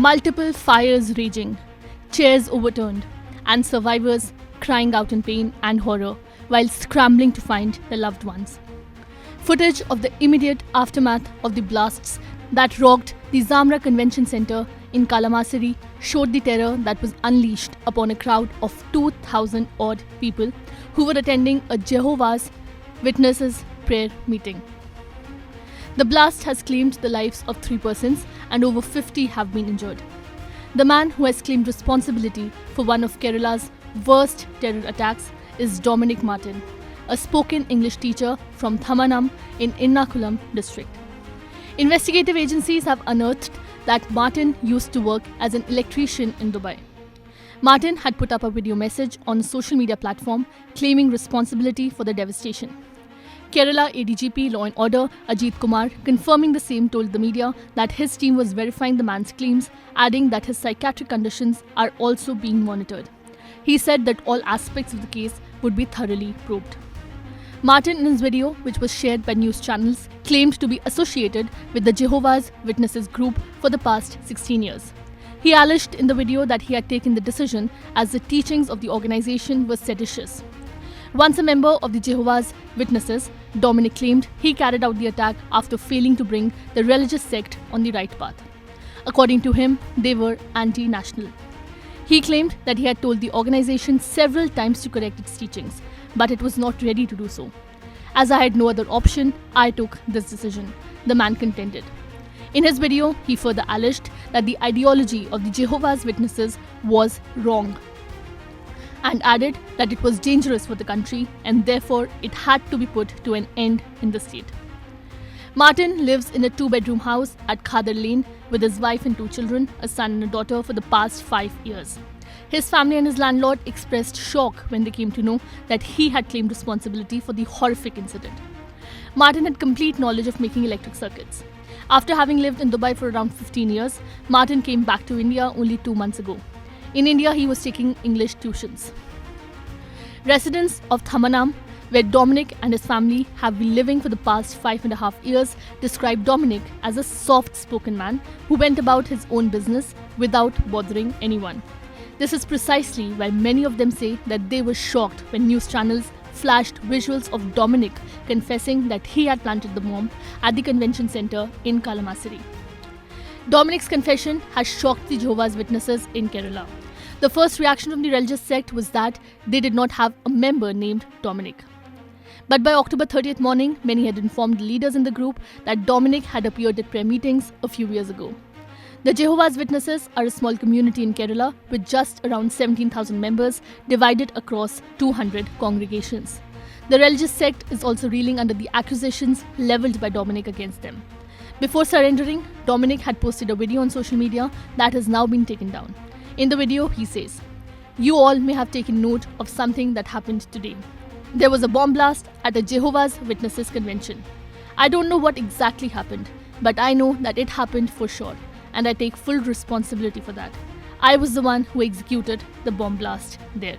multiple fires raging, chairs overturned, and survivors crying out in pain and horror while scrambling to find their loved ones. Footage of the immediate aftermath of the blasts that rocked the Zamra Convention Center in Kalamassery showed the terror that was unleashed upon a crowd of 2,000 odd people who were attending a Jehovah's Witnesses prayer meeting. The blast has claimed the lives of 3 persons and over 50 have been injured. The man who has claimed responsibility for one of Kerala's worst terror attacks is Dominic Martin, a spoken English teacher from Thamanam in Ernakulam district. Investigative agencies have unearthed that Martin used to work as an electrician in Dubai. Martin had put up a video message on a social media platform claiming responsibility for the devastation. Kerala ADGP Law and Order Ajit Kumar, confirming the same, told the media that his team was verifying the man's claims, adding that his psychiatric conditions are also being monitored. He said that all aspects of the case would be thoroughly probed. Martin, in his video, which was shared by news channels, claimed to be associated with the Jehovah's Witnesses group for the past 16 years. He alleged in the video that he had taken the decision as the teachings of the organization were seditious. Once a member of the Jehovah's Witnesses, Dominic claimed he carried out the attack after failing to bring the religious sect on the right path. According to him, they were anti-national. He claimed that he had told the organization several times to correct its teachings, but it was not ready to do so. As I had no other option, I took this decision, the man contended. In his video, he further alleged that the ideology of the Jehovah's Witnesses was wrong and added that it was dangerous for the country and therefore it had to be put to an end in the state. Martin lives in a 2-bedroom house at Khadar Lane with his wife and 2 children, a son and a daughter, for the past 5 years. His family and his landlord expressed shock when they came to know that he had claimed responsibility for the horrific incident. Martin had complete knowledge of making electric circuits. After having lived in Dubai for around 15 years, Martin came back to India only 2 months ago. In India, he was taking English tuitions. Residents of Thamanam, where Dominic and his family have been living for the past 5.5 years, describe Dominic as a soft-spoken man who went about his own business without bothering anyone. This is precisely why many of them say that they were shocked when news channels flashed visuals of Dominic confessing that he had planted the bomb at the convention center in Kalamassery. Dominic's confession has shocked the Jehovah's Witnesses in Kerala. The first reaction from the religious sect was that they did not have a member named Dominic. But by October 30th morning, many had informed the leaders in the group that Dominic had appeared at prayer meetings a few years ago. The Jehovah's Witnesses are a small community in Kerala with just around 17,000 members divided across 200 congregations. The religious sect is also reeling under the accusations leveled by Dominic against them. Before surrendering, Dominic had posted a video on social media that has now been taken down. In the video, he says, "You all may have taken note of something that happened today. There was a bomb blast at a Jehovah's Witnesses convention. I don't know what exactly happened, but I know that it happened for sure, and I take full responsibility for that. I was the one who executed the bomb blast there."